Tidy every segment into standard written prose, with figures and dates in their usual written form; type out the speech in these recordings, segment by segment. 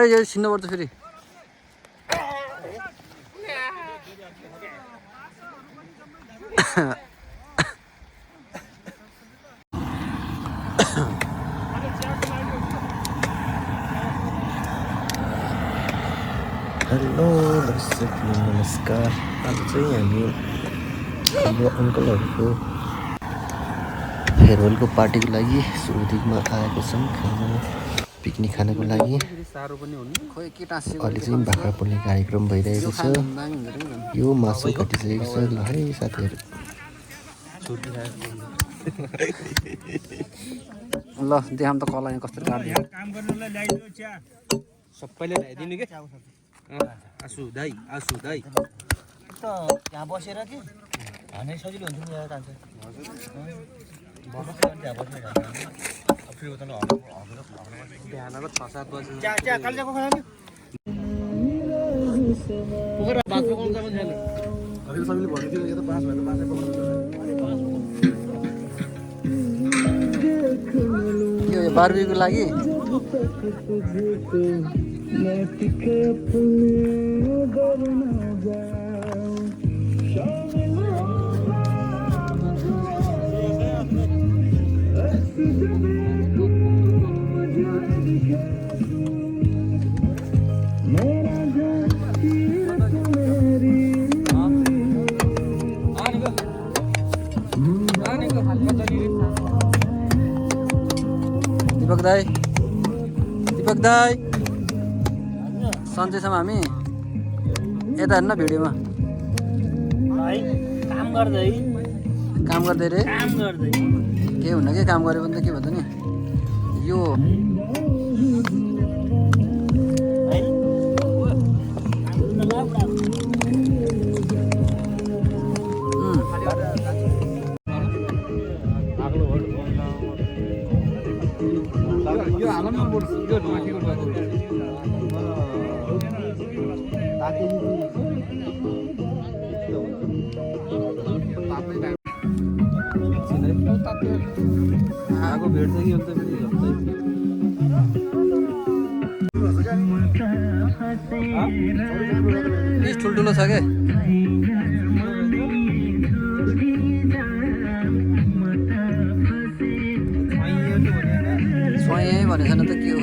यो छिन्नुपर्छ फेरि हेलो दर्शक नमस्कार। आज चाहिँ हामी हाम्रो अङ्कलहरूको फेयरवेलको पार्टीको लागि सुरुदेखिमा आएको छौँ खाना पिकनिक खानको लागि। अहिले चाहिँ बाख्रा पोल्ने कार्यक्रम भइरहेको छ। यो मासु काटिसकेको छ। ल है साथीहरू ल देखाम त कला कस्तो काट्यो सबैले ल्याइदिनु के आसु दाइ त यहाँ बसेर कि हानै सजिलो हुन्छ नि यहाँ जान्छ बिहानको 6-7 बजे यो बार्बीको लागि दीपक दाई सन्चै छौँ हामी यता हेर्न भिडियोमा काम गर्दै रे के हुन्न के काम गऱ्यो भने त के भन्छ नि यो आगो भेट्छ कि अन्त फेरि ठुल्ठुलो छ क्या स्वयं भनेको छैन त के हो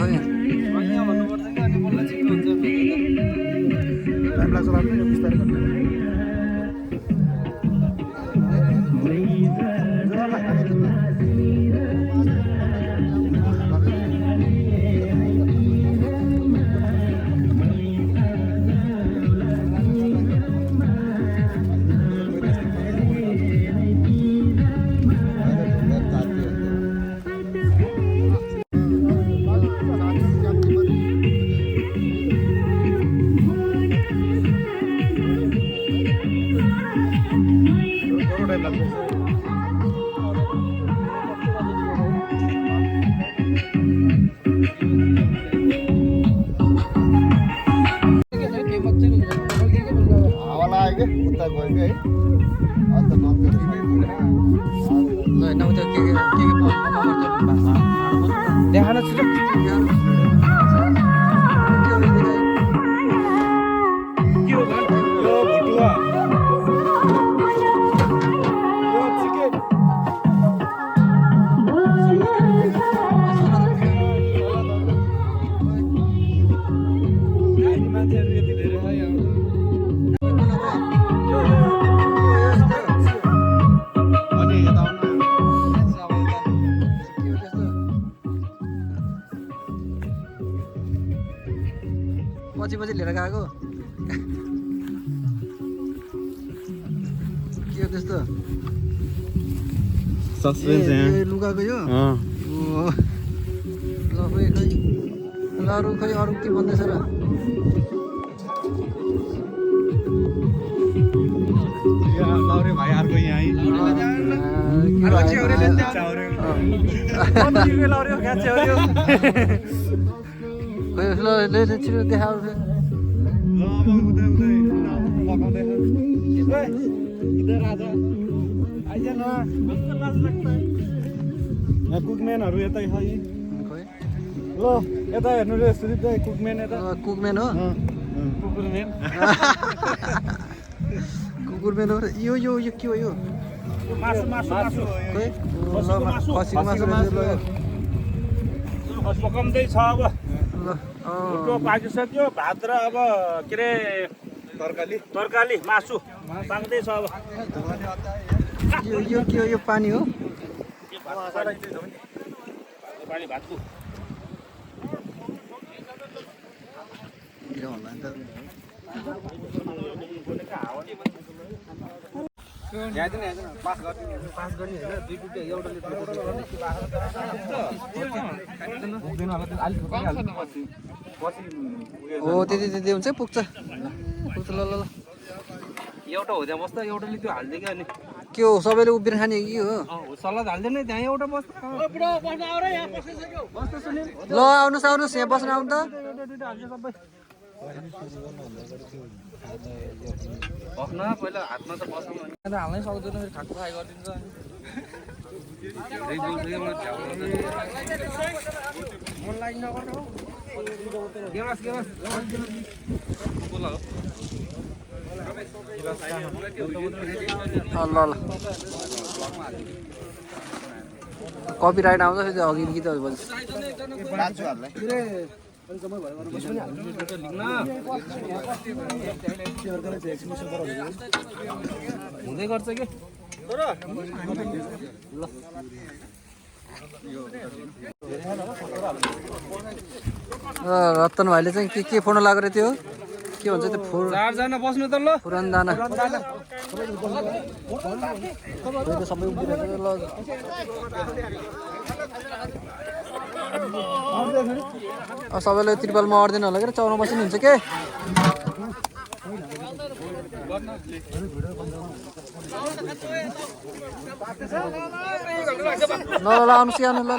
देखान पछि लिएर गएको के हो त्यस्तो सस्पेन्स लुगाको यो ल खै अरू के भन्दैछ र लौरे भाइ अर्को यहाँ छिटो देखाउ कुकम्यानहरू यतै खै ल यता हेर्नु रे सुदीप दाइ कुकमेन यता कुकमेन हो कुकुरमेन कुकुरमेन हो यो यो यो के हो यो मासु मासु मासु खोइ खसीको मासु पकाउँदै छ अब ल भुटो पाकिसक्यो भात र अब के रे तरकारी मासु पाक्दै छ अब यो यो के हो यो पानी हो पानी भातको हो त्यति त्यति हुन्छ पुग्छ पुग्छ ल ल ल एउटा हो त्यहाँ बस्दा एउटाले त्यो हाल्दै क्या अनि के हो सबैले उभिएर खाने कि हो सल्लाह हाल्दैन त्यहाँ एउटा बस्दा ल आउनुहोस् आउनुहोस् यहाँ बस्न आउनु त बस्न पहिला हातमा त बसाउनु हाल्नै सक्दैन फेरि खाएको खाइ गरिदिन्छ मन लागि नगर्नु ल ल कपिराइट आउँछ फेरि अघि गीत बन्छ हुँदै गर्छ कि रतन भाइले चाहिँ के फोन लागेको थियो के भन्छ त्यो फुल चारजना बस्नु त ल पुरानो दाना सबै उभिरहेको ल सबैले त्रिपालमा अड्दैन होला के चौरमा बस्नु हुन्छ के ल ल आउनुहोस् कि आउनु ल ल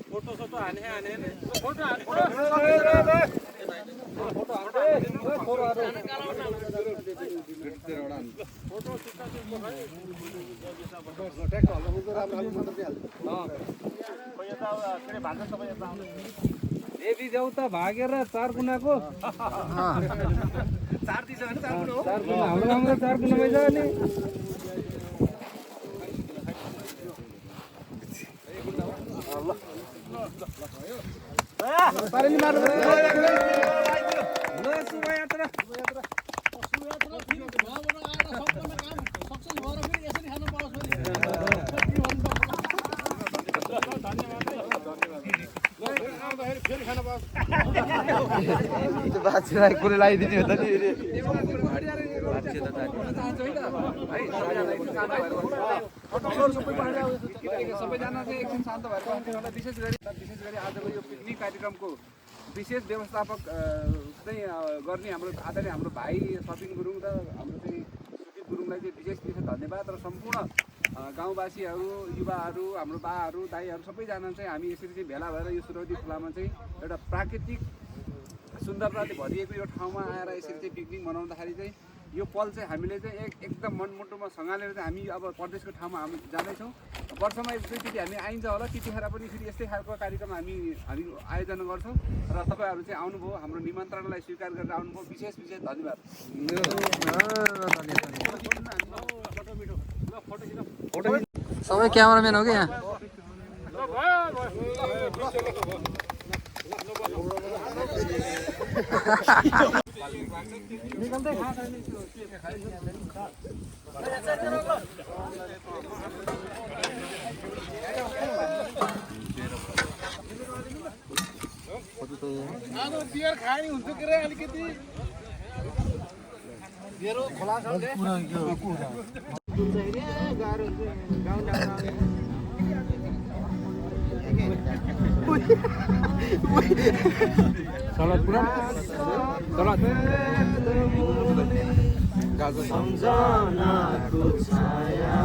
फोटो सोटो हाने फोटो देवी देउता भागेर चार गुनाको चार गुना हाम्रो चार गुनामै छ नि पारेली मार्नु ल सुबह यात्रा बाछीलाई कुले लगाइदिने हो त नि सबैजना चाहिँ एकछिन शान्त भएर बस्नु होला विशेष गरी आजको यो पिकनिक कार्यक्रमको विशेष व्यवस्थापक चाहिँ गर्ने हाम्रो आदरणीय हाम्रो भाइ सपिङ गुरुङ र हाम्रो चाहिँ सुदीप गुरुङलाई चाहिँ विशेष धन्यवाद र सम्पूर्ण गाउँवासीहरू युवाहरू हाम्रो बाहरू दाईहरू सबैजना चाहिँ हामी यसरी चाहिँ भेला भएर यो सुरौदी खोलामा चाहिँ एउटा प्राकृतिक सुन्दरताले भरिएको यो ठाउँमा आएर यसरी चाहिँ पिकनिक मनाउँदाखेरि चाहिँ यो पल चाहिँ हामीले चाहिँ एकदम मनमुटुमा सँगालेर चाहिँ हामी अब परदेशको ठाउँमा हामी जाँदैछौँ वर्षमा एकचोटि हामी आइन्छ होला त्यतिखेर पनि फेरि यस्तै खालको कार्यक्रम हामी आयोजना गर्छौँ र तपाईँहरू चाहिँ आउनुभयो हाम्रो निमन्त्रणलाई स्वीकार गरेर आउनुभयो विशेष धन्यवाद सबै क्यामेराम्यान हो कि यहाँ बियर खाने हुन्छ के रे अलिकति बियर खोला छ के गाह्रो गाउँ जान सलाद पुरा सलाद गाजर सम्झनाको छाया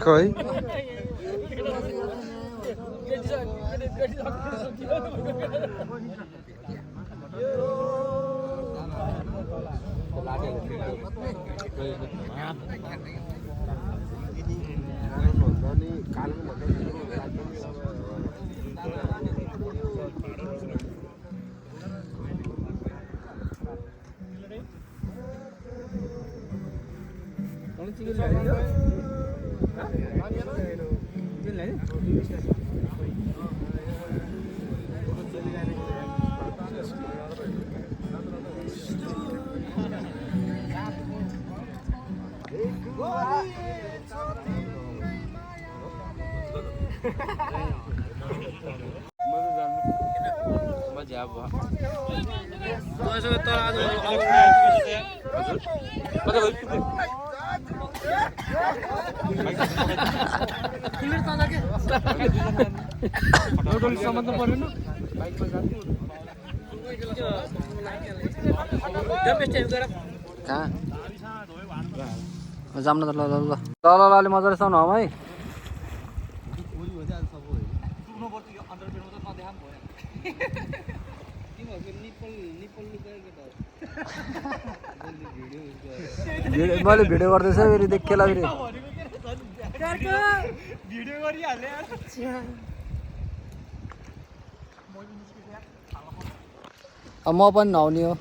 खै कहाँ जाऊँ न त ल ल ल ल ल ल अलि मजाले सुनाऊ है मैले भिडियो गर्दैछ फेरि देखेला फेरि म पनि नआउने हो